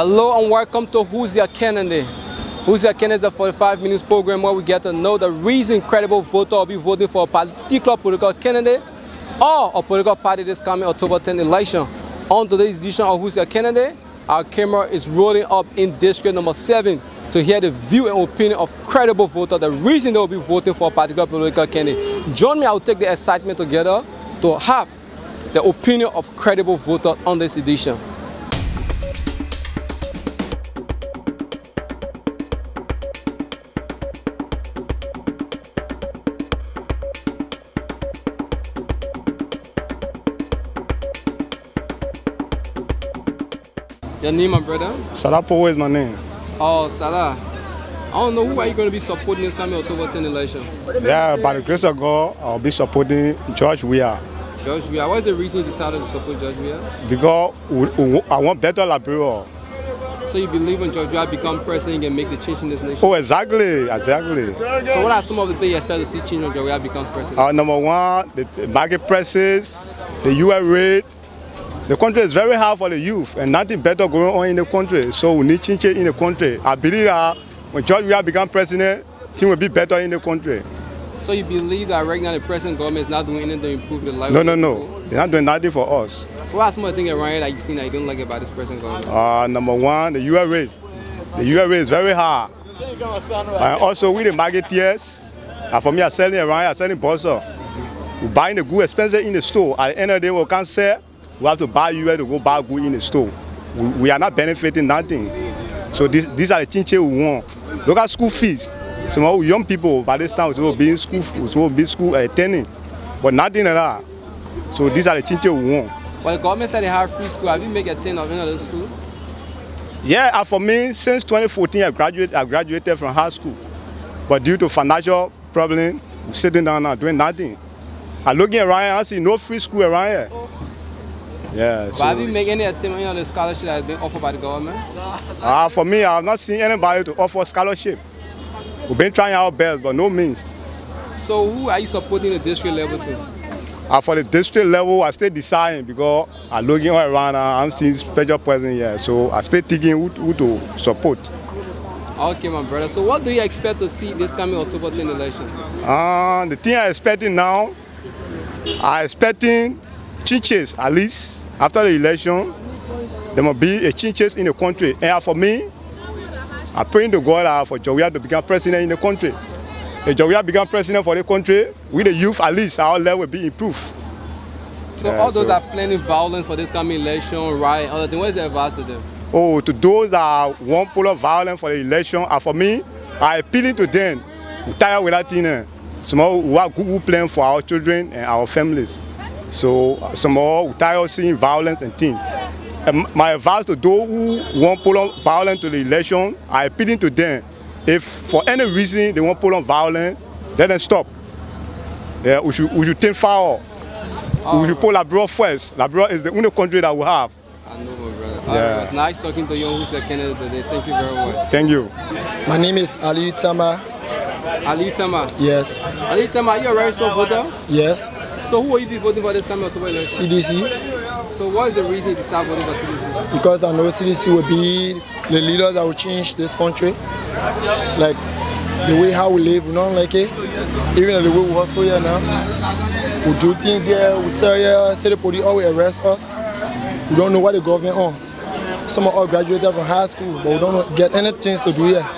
Hello and welcome to Who's Your Candidate? Who's Your Candidate is a 45 minutes program where we get to know the reason credible voter will be voting for a particular political candidate or a political party this coming October 10th election. On today's edition of Who's Your Candidate, our camera is rolling up in district number 7 to hear the view and opinion of credible voters, the reason they will be voting for a particular political candidate. Join me, I will take the excitement together to have the opinion of credible voters on this edition. Your name, my brother? Salah Powo is my name. Oh, Salah. I don't know, who are you going to be supporting this coming October 10th election? Yeah, by the grace of God, I'll be supporting George Weah. George Weah. What is the reason you decided to support George Weah? Because I want better Liberia. So you believe when George Weah become president, he can make the change in this nation? Oh, exactly. So what are some of the things you expect to see change when George Weah becomes president? Number one, the market prices, the UL rate. The country is very hard for the youth and nothing better going on in the country. So we need change in the country. I believe that when George Weah becomes president, things will be better in the country. So you believe that right now the present government is not doing anything to improve the life? No. They're not doing nothing for us. So what are some of the things around here that you see that you don't like about this present government? Number one, the UL rate. The UL rate is very high. And also with the marketeers, for me, I'm selling around here, I'm selling bossa. We're buying the good expensive in the store. At the end of the day, we can't sell. We have to buy UL to go buy good in the store. We are not benefiting nothing. So these are the things we want. Look at school fees. Some young people by this time will be in school, will be school attending, but nothing like that. So these are the things we want. Well, the government said they have free school. Have you made a 10 of any of those schools? Yeah, for me, since 2014, I graduated from high school. But due to financial problem, I'm sitting down now doing nothing. I'm looking around here, I see no free school around here. Yeah, so have you made any attempt on any of the scholarship that has been offered by the government? For me, I have not seen anybody to offer scholarship. We've been trying our best, but no means. So who are you supporting the district level to? For the district level, I stay deciding because I'm looking all around, I'm seeing special president here. So I stay thinking who to support. Okay, my brother. So what do you expect to see this coming October 10th election? The thing I'm expecting now, I'm expecting changes at least. After the election, there must be a changes in the country. And for me, I'm praying to God for George Weah to become president in the country. If George Weah become president for the country, with the youth at least, our level will be improved. So all those that are planning violence for this coming election, riot, other things, what is your advice to them? Oh, to those that want pull up violence for the election, for me, I'm appealing to them. We're tired with that thing. Some who have good plan for our children and our families. So some more tired of seeing violence and things. My advice to those who want pull on violence to the election, I appealing to them. If for any reason they want pull on violence, let them stop. Yeah, we should think far. We should pull Liberia first. Liberia is the only country that we have. I know, my brother. Yeah. It was nice talking to you on Who's Your Candidate today. Thank you very much. Thank you. My name is Ali Tama. Ali Tama? Yes. Ali Tama, are you a registered voter? Yes. So who will you be voting for this coming October election? CDC. So what is the reason you decided voting for CDC? Because I know CDC will be the leader that will change this country. Like the way how we live, we don't like it. Even the way we hustle here now. We do things here, we sell here, say the police always arrest us. We don't know what the government on. Some of us graduated from high school, but we don't get anything to do here.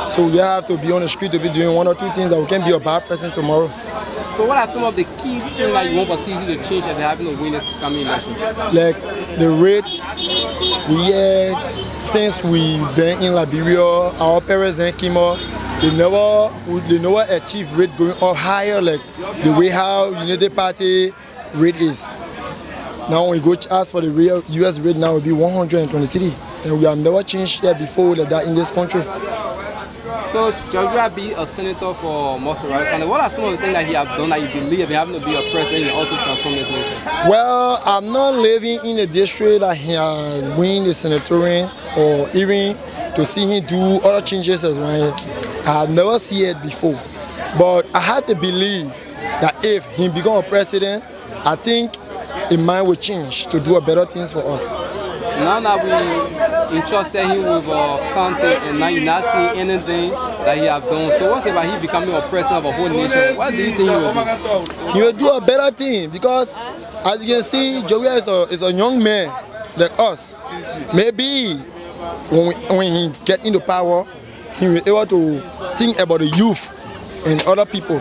So we have to be on the street to be doing one or two things that we can be a bad person tomorrow. So what are some of the key things that you want for CDC to change if they have no winners coming election? Like the rate, we had, since we been in Liberia, our parents then came up, they never achieve rate going up higher like the way how United Party rate is. Now when we go ask for the real US rate now will be 123, and we have never changed here before like that in this country. So George Weah be a senator for Montserrat County. What are some of the things that he have done that you believe if he happen to be a president, he also transform this nation? Well, I'm not living in a district that he has win the senatorians or even to see him do other changes as well. I have never seen it before. But I have to believe that if he become a president, I think his mind will change to do better things for us. now that we entrusted him with content and now you're not seeing anything that he have done. So what's about he becoming a president of a whole nation? What do you think he will do? He will do a better thing because as you can see, Joey is a young man like us. Maybe when he get into power, he will be able to think about the youth and other people.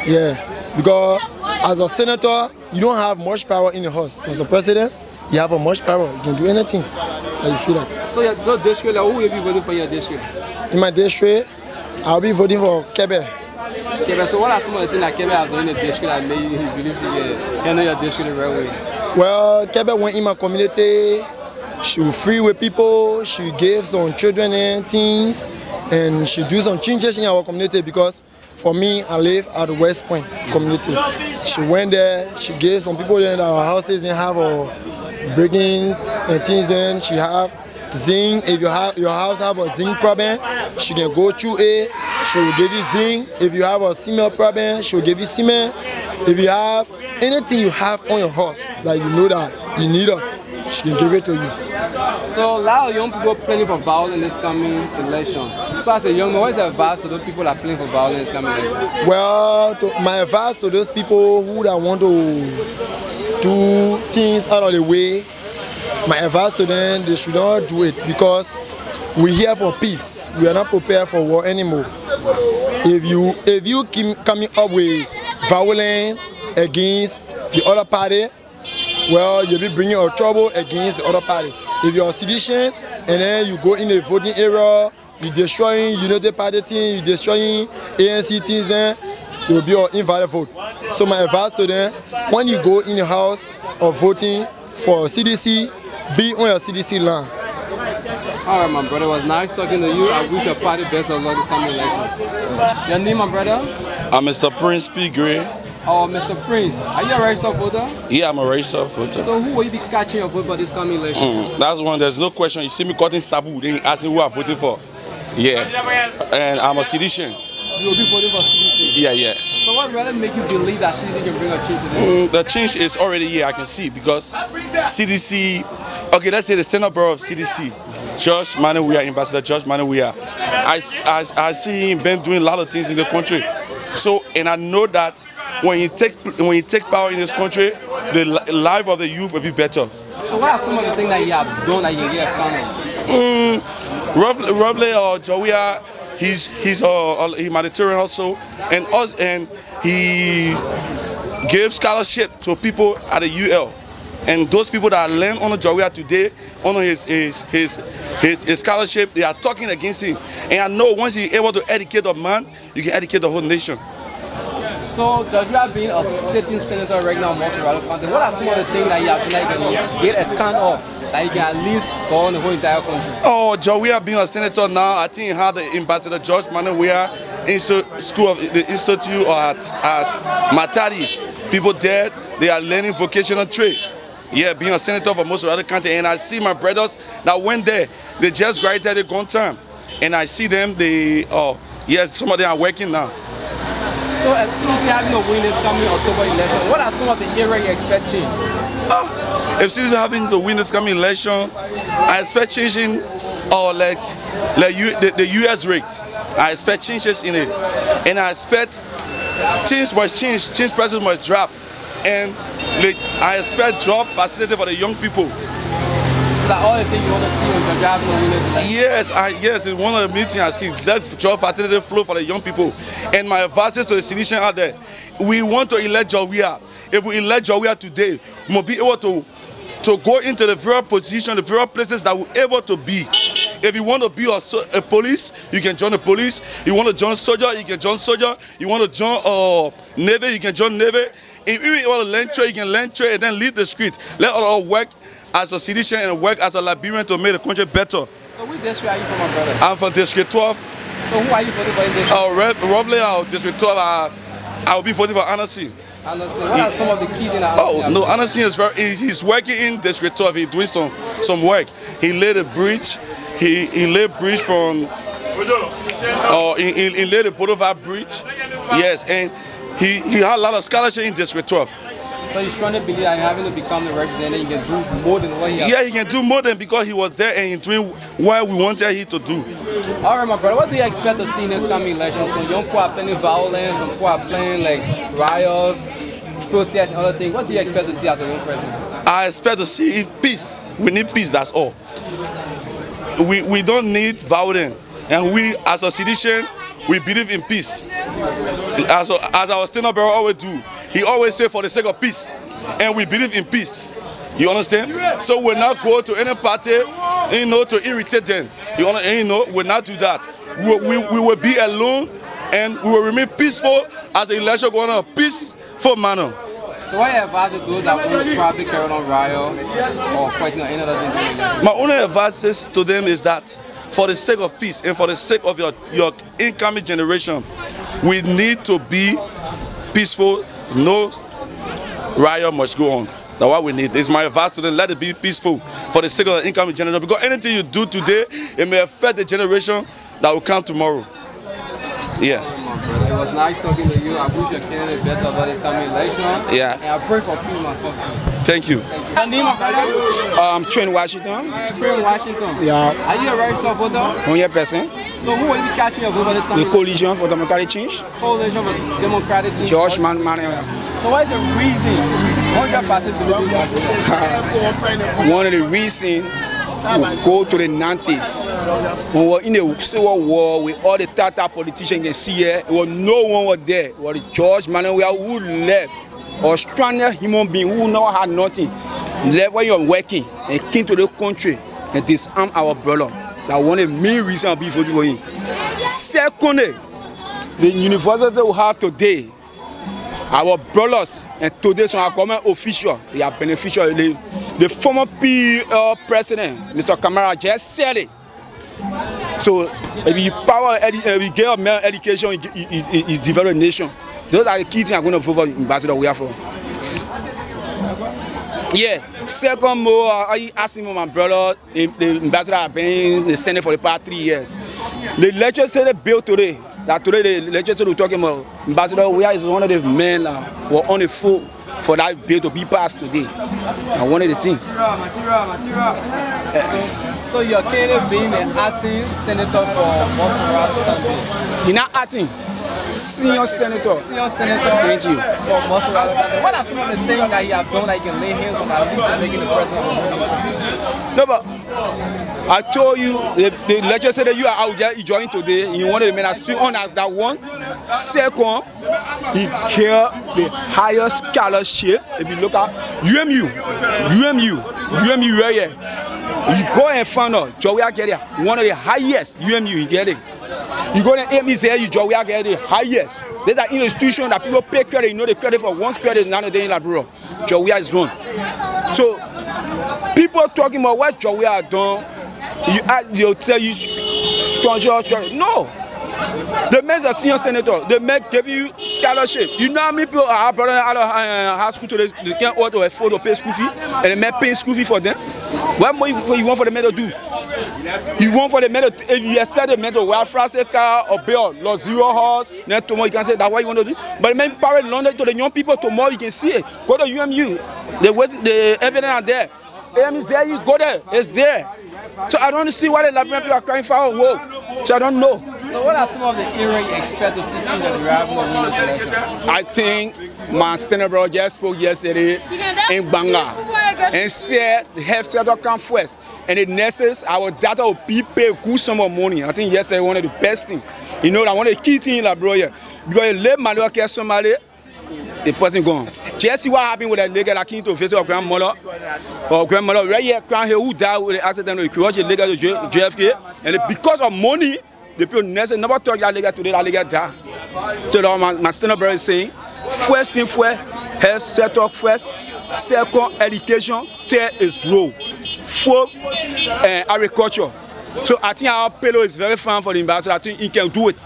Yeah, because as a senator, you don't have much power in the house. As a president, you have much power. You can do anything that you feel like. So district, who will you be voting for your district? In my district, I'll be voting for Quebec. Quebec. So what are some of the things that Quebec have done in the district that made you believe you handle your district the right way? Well, Quebec went in my community. She will free with people. She gave some children and things, and she do some changes in our community because for me, I live at the West Point community. She went there. She gave some people in our houses and have a breaking and things. Then she have zinc. If your house have a zinc problem, she can go through it. She will give you zinc. If you have a cement problem, she will give you cement. If you have anything you have on your house that you know that you need it, she can give it to you. So a lot of young people planning for violence in this coming election. So as a young man, what is your advice to those people that are planning for violence in this coming election? Well, my advice to those people who that want to do things out of the way, my advice to them, they should not do it because we're here for peace. We are not prepared for war anymore. If you keep coming up with violence against the other party, well, you'll be bringing a trouble against the other party. If you're a sedition and then you go in the voting area, you're destroying United Party things, you're destroying ANC things, then there will be an invalid vote. So my advice to them, when you go in the house of voting for CDC, be on your CDC land. All right, my brother, it was nice talking to you. I wish your party best of luck this coming election. Your name, my brother? I'm Mr. Prince P. Gray. Oh, Mr. Prince, are you a registered voter? Yeah, I'm a registered voter. So who will you be catching your vote for this coming election? That's one, there's no question. You see me cutting sabu, then asking who I'm voting for. Yeah, and I'm a citizen. You will be voting for CDC? Yeah. So what really make you believe that CDC can bring a change to this? The change is already here, I can see, because CDC, okay, let's say the stand-up borough of CDC, George Manawia, Ambassador George Manawia. I see him been doing a lot of things in the country. So, and I know that when you take power in this country, the life of the youth will be better. So what are some of the things that you have done that you get found? Roughly, Jawia, he's a humanitarian also, and he gave scholarship to people at the UL. And those people that learn on Jawia today, on his scholarship, they are talking against him. And I know once he's able to educate a man, you can educate the whole nation. So, Jawia being a sitting senator right now in Montserrat County, what are some of the things that you have done that you can get a count of, that you can at least go on the whole entire country? Oh, Jawia being a senator now, I think he had the Ambassador George Manawia School of the Institute or at Matadi. People there, they are learning vocational trade. Yeah, being a senator for Montserrat County, and I see my brothers that went there. They just graduated one time, and I see them. Yes, some of them are working now. So, as soon as you having a win this coming October election, what are some of the areas you expect change? If CDC having the win this coming election, I expect changing, the U.S. rate. I expect changes in it, and I expect things must change. Change prices must drop. And I expect job facility for the young people. Is that all the things you want to see when you're driving the winners? Yes, it's one of the main things I see. Let job facility flow for the young people. And my advice to the citizens out there, we want to elect Jawia. If we elect Jawia today, we will be able to go into the various positions, the various places that we're able to be. If you want to be a police, you can join the police. You want to join soldier, you can join soldier. You want to join Navy, you can join Navy. If you want to learn trade, you can learn trade and then leave the street. Let us work as a citizen and work as a Liberian to make the country better. So which district are you from, my brother? I'm from District 12. So who are you voting for in district? Roughly, District 12, I will be voting for Anderson. Anderson. What are some of the key things? Anderson is he's working in District 12. He's doing some work. He laid a bridge. He laid bridge from he laid the Boulevard Bridge. Yes, and he had a lot of scholarship in District 12. So you strongly believe that having to become the representative, you can do more than what he has? Yeah, he can do more than because he was there and he's doing what we wanted him to do. All right, my brother, what do you expect to see in this coming election? So young people are planning violence, some people are planning like riots, protests and other things. What do you expect to see as a young president? I expect to see peace. We need peace, that's all. We don't need violence. And we, as a citizen, we believe in peace. As our State Bureau always do. He always say for the sake of peace. And we believe in peace. You understand? So we'll not go to any party, to irritate them. We'll not do that. We will be alone and we will remain peaceful as the election going on a peaceful manner. So what you advise to those that will probably carry on riot or fighting or any other thing? My only advice to them is that for the sake of peace and for the sake of your incoming generation, we need to be peaceful. No riot must go on. That's what we need. It's my advice to them. Let it be peaceful for the sake of the incoming generation. Because anything you do today, it may affect the generation that will come tomorrow. Yes. It was nice talking to you. I wish your candidate the best of this coming election. Yeah. And I pray for peace myself. Thank you. Your name, my brother? Trent Washington. Trent Washington. Yeah. Are you a registered voter? 100%. So who will you be catching your vote for this coming The Coalition for Democratic Change. Coalition for Democratic Change. George Manuel. So what is the reason 100% believe in that? One of the reasons we go to the 90s. When we were in the Civil War with all the Tata politicians you can see here, no one was there. It was George Manuel who left. A stranded human being who never had nothing. Left when you're working and came to the country and disarmed our brother. That's one of the main reasons I'll be voting for him. Secondly, the university we have today, our brothers, and today some are government officials, they are beneficial. The former PL president, Mr. Kamara, just said it. So if you get a male education, you develop a nation. Those are the key things I'm going to vote for Ambassador we are for. Yeah. Second more, I asking my brother, the ambassador has been in the Senate for the past 3 years. The legislative bill today, the legislature we're talking about, Ambassador Weah is one of the men who are on the foot for that bill to be passed today. And one of the things. So your candidate being an acting senator for Boston. He's not acting. Senior senator. Senior senator. Thank you. For Boston. What are some of the things that you have done that you can lay hands on at least to making the president of the nation? No, but I told you the legislature you are out there enjoying today. You want to men are still on that one. Second, he get the highest scholarship. If you look at UMU right here. You go and find out, Joey get it. One of the highest UMU, you get it. You go to MSA, Joey get the highest. There's an institution that people pay credit, you know the credit for one credit, another day in that bro. Joey is done. So people talking about what Joey has done, they'll tell you strong. No. The man's a senior senator. The man give you scholarship. You know how many people are brought out of high school today, they can't order a photo pay school fee, and the man paying school fee for them. What more you want for the man to do? You want for the man to, if you expect the man to wear a frosted car or bill, or 0 horse, then tomorrow you can say that's what you want to do. But the man power London to the young people tomorrow you can see it. Go to UMU. The evidence are there. MSA, you go there, it's there. So I don't see why the Liberian people are crying for our war. So I don't know. So what are some of the areas you expect to see change that we have in this election? I think my State Bureau just spoke yesterday in Banga and said the health sector come first. And the nurses, our data will be paid good sum of money. I think yesterday one of the best things. You know, I want to key thing in Liberian here. Because you let Manuel care somebody, the person gone. Just see what happened with that lady that came to visit her grandmother. Or grandmother right here, who died with the accident with the lady to JFK. And because of money, the people never talk that lady today, that lady died. So my State Bureau is saying, first thing first, health sector first, second, education, third is road, fourth, agriculture. So I think our payload is very fine for the ambassador. I think he can do it.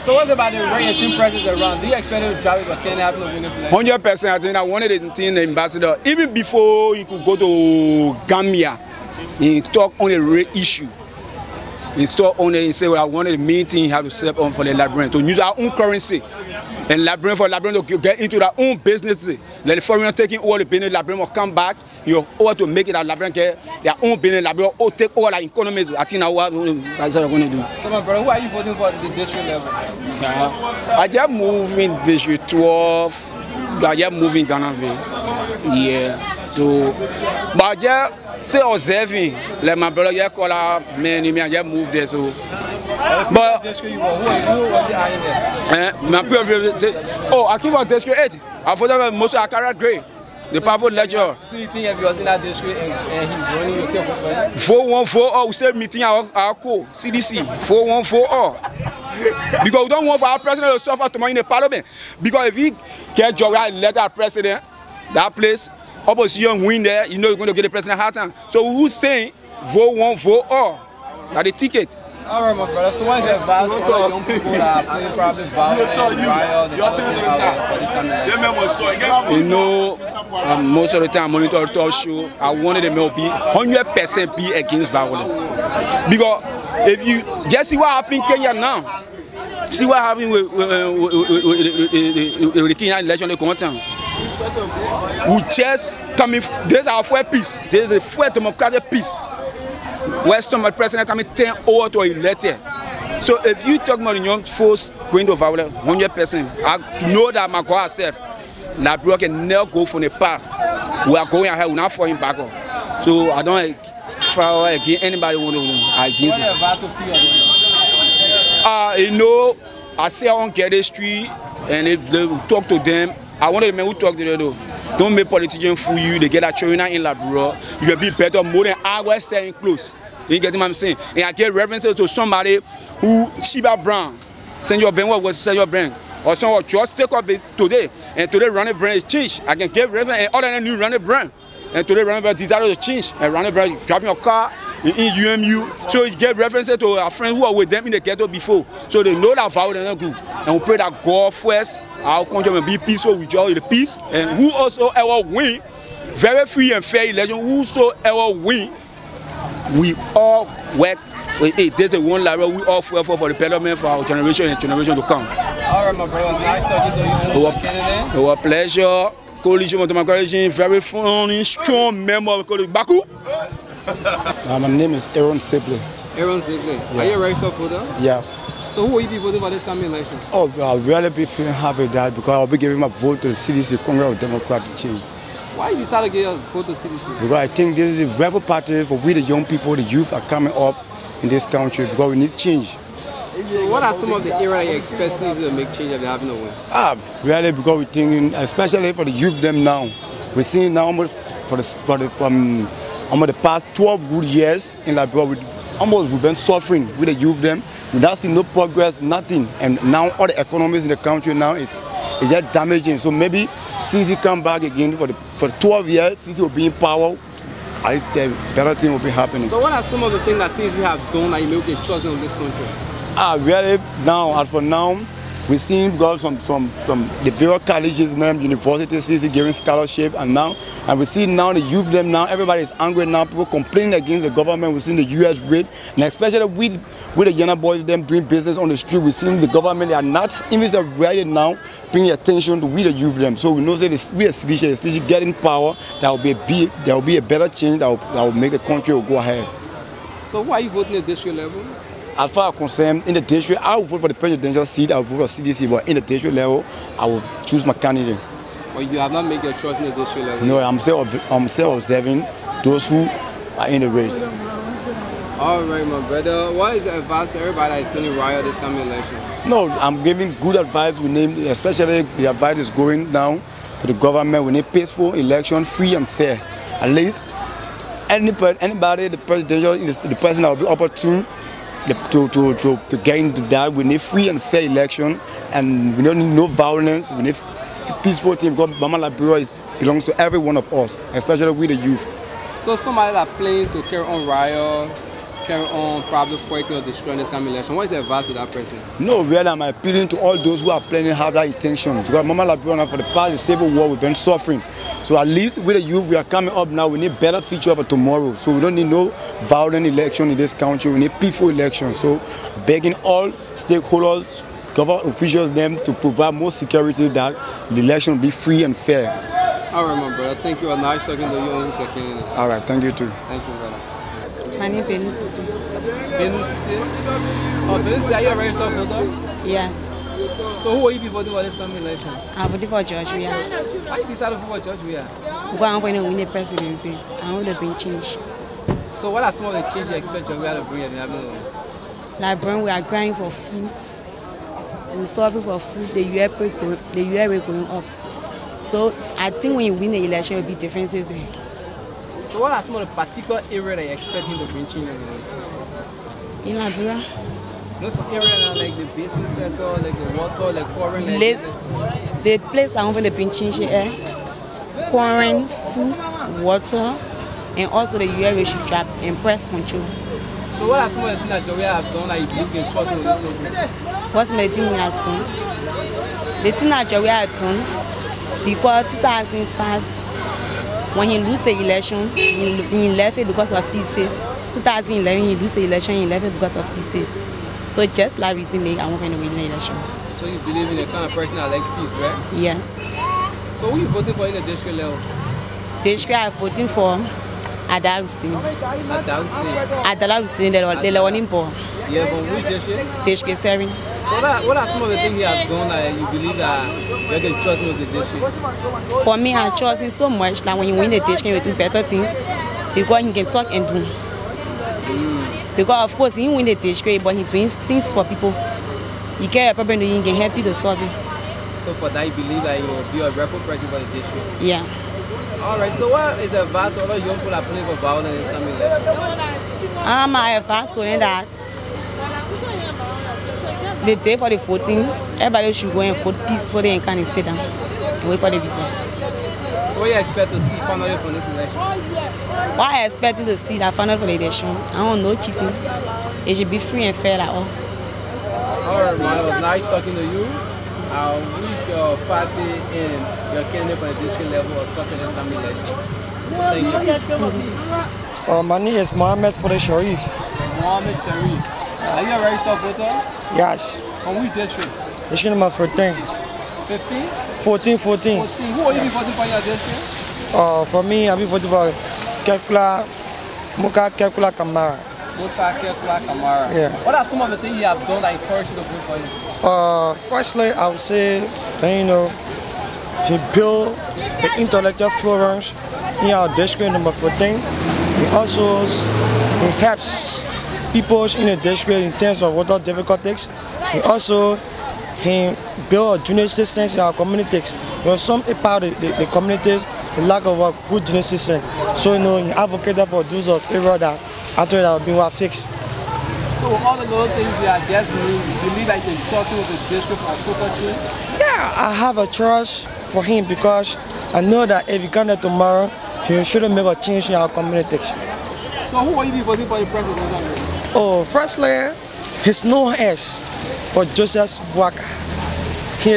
So what's about the rank and team presence around? Do you expect him to drive it, but can it happen in this election? 100%. I think that one of the things the ambassador, even before he could go to Gambia, he talk on a real issue. He talk on it and say, well, one of the main things he have to step on for the Liberians to use our own currency. And for Liberians to get into their own business. let the foreigners taking over the business, Liberians will come back, you over to make it that Liberians get their own business, Liberians will take over the economy. I think that's what I'm going to do. So my brother, who are you voting for at the district level? I just moved in District 12, I just moved in Ghana. Yeah, so, but I just say observing, like my brother just call out, man, I just moved there, so. But I came from District 8. I voted most of our grade. The powerful lecturer. So you think if you was in that district and he's running, you still vote? Vote 1 for all. We still meeting our CDC. Vote 1 for all. Because we don't want for our president to suffer tomorrow in the parliament. Because if he get job, we elect our president, that place, opposition win there, you know you're going to get the president hard time. So who's saying vote 1 for all? That's the ticket. All right, my brother. So what is your advice to all the young people that are playing probably violent, riot, for this kind of You know, most of the time, monitor talk show, I wanted them to be 100% be against violence. Because if you just see what happened in Kenya now, see what happened with the Kenya election, they come down. We just coming, there's our full peace, there's a full democratic peace. Western president coming 10 over to elected. So if you talk about the young folks going to violence, 100%, I know that my God herself, Liberia can never go from the path. We are going ahead, we're not falling back up. So I don't fight against anybody who against it. You know, I say on Gede Street and they talk to them. I want to men who talk to them though. Don't make politicians fool you. They get that China in Liberia. You can be better more than hours selling clothes. You get what I'm saying? And I get references to somebody who Sheba Brown, Senior Ben, what was Senior Ben, or someone just take up today, and today running brand is changed. I can get reference and other than new running brand, and today running brand desire to change, and running brand driving a car in UMU. So you get references to our friends who are with them in the ghetto before, so they know that violence is not good. And we pray that God first, our country will be peaceful, we joy the peace, and whosoever win, very free and fair election, whosoever win, we all work with it. There's a one level we all fight for the betterment for our generation and generation to come. All right, my brother, it's nice talking to you. It was a pleasure. Coalition of Democracy, very funny, strong member of the Baku. My name is Aaron Sibley. Aaron Sibley. Yeah. Are you a registered voter? Yeah. So who will you be voting for this coming election? Oh, I'll really be feeling happy with that because I'll be giving my vote to the CDC, Congress of Democratic Change. Why you decided to give your vote to CDC? Because I think this is the rebel party for we the young people, the youth are coming up in this country because we need change. So what are some of the areas that you expect CDC to make change if they have no win? Really because we're thinking, especially for the youth them now, we're seeing now for the past 12 good years in Liberia, we've been suffering with the youth them. We don't see no progress, nothing. And now all the economies in the country now is just damaging. So maybe CC come back again for 12 years, CC will be in power. I think better thing will be happening. So what are some of the things that CC have done that you make a choice in this country? Really now, as for now, we're seeing girls from the various colleges, universities, CC giving scholarship, and we see now the youth them now, everybody is angry now, people complaining against the government, we're seeing the US rate, and especially with the younger boys, them doing business on the street, we're seeing the government, they are not, even right now, paying attention to we the youth them. So we know that we are CDC getting power, there will be a better change that will make the country go ahead. So why are you voting at district level? As far as I'm concerned, in the district, I will vote for the presidential seat, I will vote for CDC, but in the district level, I will choose my candidate. But you have not made your choice in the district level? No, I'm still observing those who are in the race. All right, my brother. What is the advice to everybody that is planning riot this coming election? No, I'm giving good advice. We need, especially the advice is going down to the government. We need peaceful election, free and fair. At least anybody, the presidential, the person that will be opportune to get into that. We need free and fair election, and we don't need no violence. We need peaceful team because Mama Liberia belongs to every one of us, especially with the youth. So somebody that planning to carry on riot, carry on probably fighting or destroying this coming election, what is the advice to that person? No, really, I'm appealing to all those who are planning to have that intention. Because Mama Liberia, for the past civil war, we've been suffering. So at least with the youth, we are coming up now. We need better future for tomorrow. So we don't need no violent election in this country. We need peaceful election. So begging all stakeholders, government officials, them to provide more security that the election will be free and fair. All right, my brother. Thank you. Nice talking to you on Who's Your Candidate. All right, thank you too. Thank you, brother. My name is Benny Sisi. Benny Sisi? Oh, Benny Sisi, are you a registered voter? Yes. So who will you be voting for this coming election? I'm voting for George Weah. Why you decided to vote for George Weah? Because I want to win the presidency. I want to bring change. So what are some of the changes you expect George Weah to bring in the Liberians? Like we are grinding for food. We're suffering for food. The UA rate going up. So I think when you win the election, there will be differences there. So what are some of the particular areas that you expect him to bring change in? In Liberia? No, some areas now, like the business sector, like the water, like foreign. The place I want to bring change here, foreign, food, water, and also the UA rate should drop and pest control. So what are some of the things that George Weah have done that you believe can trust in this country? What's my thing he has done? The thing that George Weah has done, because 2005, when he lost the election, he left it because of peace. 2011, he lost the election, he left it because of peace. So just like recently, I want to win the election. So you believe in the kind of person that like peace, right? Yes. So who are you voting for in the district level? District, I'm voting for Adarusi. Adarusi, the one in Bo. Yeah, but which district? District 7. So what are some of the things you have done that you believe that you can trust with the district? For me, I trust him so much that when you win the district, you do better things because he can talk and do. Because of course he win the district, but he doing things for people. He get a problem, he can help you to solve it. So for that, you believe that you will be a rightful president for the district? Yeah. All right. So what is the advice to other young people that are playing for violence in this coming election? My advice to them that the day for the voting, everybody should go and vote peacefully and kind of sit down and wait for the result. So what do you expect to see finally from this election? What I expect to see that finally for the election, I don't know cheating. It should be free and fair like all. All right, man. It was nice talking to you. I wish your party and your candidate for the district level was success in this coming election. Thank you. My name is Mohammed for the Sharif. Mohammed Sharif. Are you a registered voter? Yes. From which district? District number 14. 15? 14. 14. Who are you be voting for in your district? For me, I'll be voting for Muka Kekula Kamara. Muka Kekula Kamara. Yeah. What are some of the things you have done that encourage you to vote for him? Firstly, I would say, he built the intellectual forums in our district number 14. He also helps people in the district in terms of water difficulties. He built a junior systems in our communities. Some part of the communities, the lack of a good junior system. So he advocated for those of areas that after that have been fixed. So all the little things you are just doing, you believe that you can trust him with the district for total change? Yeah, I have a trust for him because I know that if he comes there tomorrow, he shouldn't make a change in our communities. So who will you be voting for the president? Firstly, he's known as for Joseph Boaka. He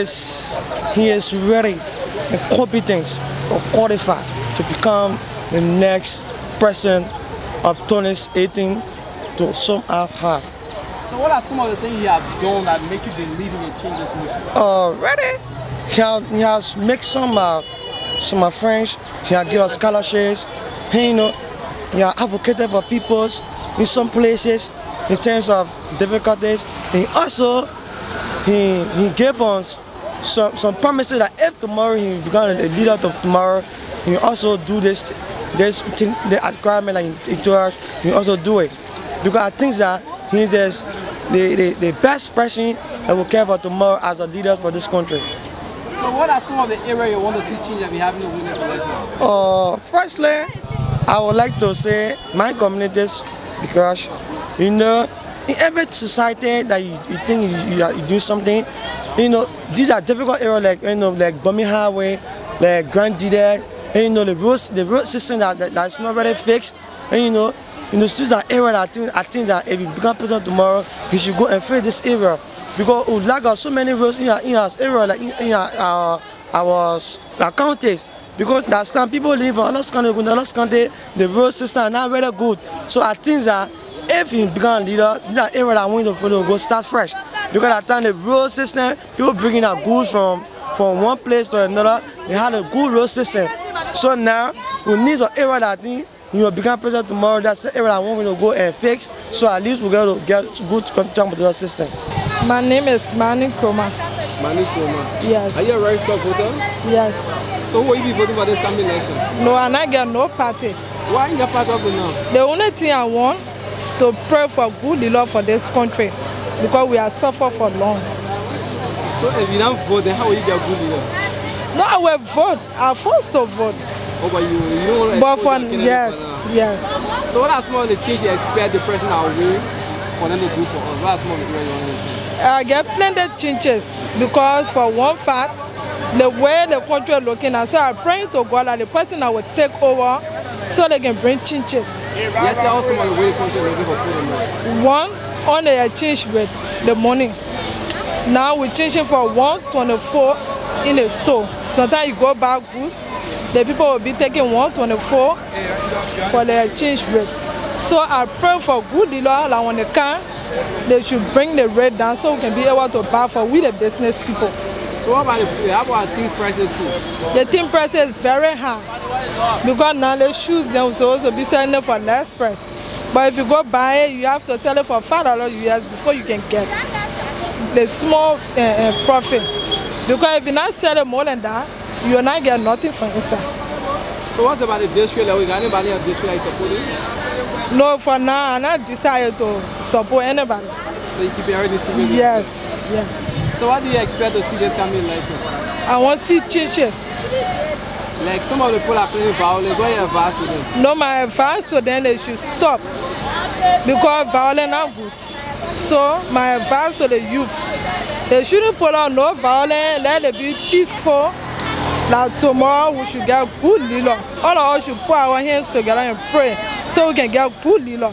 is ready and competent or qualified to become the next president of 2018 to somehow have. So what are some of the things you have done that make you believe in change this nation? Really? He has made some friends. He has given us scholarships. He has advocated for people in some places in terms of difficulties. He also he gave us some promises that if tomorrow he becomes a leader of tomorrow, he also do this thing, the requirement like he told us, he also do it. Because I think that he is the best person that will care for tomorrow as a leader for this country. So what are some of the areas you want to see change that we have in the winners election? Firstly, I would like to say my communities, because in every society that you think you do something, these are difficult areas like Bumi Highway, like Grand Dide, and the road system that's not really fixed, and these are areas that I think that if you become president tomorrow, you should go and fix this area. Because we lack so many roads in our area, like in our counties. Because last time people live in Lost County, the road system are not very good. So I think that if you become a leader, these are areas that I want to go start fresh. Because at the time the road system, people bringing out goods from one place to another, they had a good road system. So now we need to area that thing. You will become president tomorrow. That's the area I want to go and fix. So at least we're going to get good contact with the system. My name is Mani Kroma. Mani Kroma. Yes. Are you a registered voter? Yes. So who will you be voting for this coming election? No, and I get no party. Why are you part of it now? The only thing I want to pray for good law for this country because we are suffering for long. So if you don't vote, then how will you get good law? No, I will vote. I'm forced to vote. Oh, but you don't want to yes. So what are some of the changes you expect the president will for them to do for us? What are some of the changes you want to do? I get plenty of changes because for one fact, the way the country is looking at, so I'm praying to God that the person that will take over so they can bring changes. Yeah, tell us some of the way the country is looking for people. One, on the exchange rate, the money. Now we're changing for 124 in the store. Sometimes you go buy goods, the people will be taking 124 for the exchange rate. So I pray for good dealer like when they can, they should bring the rate down so we can be able to buy for we the business people. So how about the tin prices too? The tin prices is very high because now the shoes they will also be selling it for less price. But if you go buy it, you have to sell it for $5 US before you can get the small profit. Because if you not sell it more than that, you will not get nothing from inside. So what's about the district level? Got anybody of district that supporting? No, for now, I'm not decided to support anybody. So you keep everything secret? Yes, yeah. So what do you expect to see this coming election? I want to see changes. Like some of the people are playing violence, what your advice to them? No, my advice to them, they should stop. Because violence is not good. So my advice to the youth, they shouldn't put on no violence, let it be peaceful. Now tomorrow we should get good leader. All of us should put our hands together and pray so we can get good leader.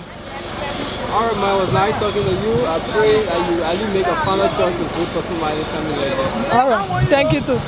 All right, man, it was nice talking to you. I pray that you make a final choice to vote for somebody that's coming later. All right, thank you too.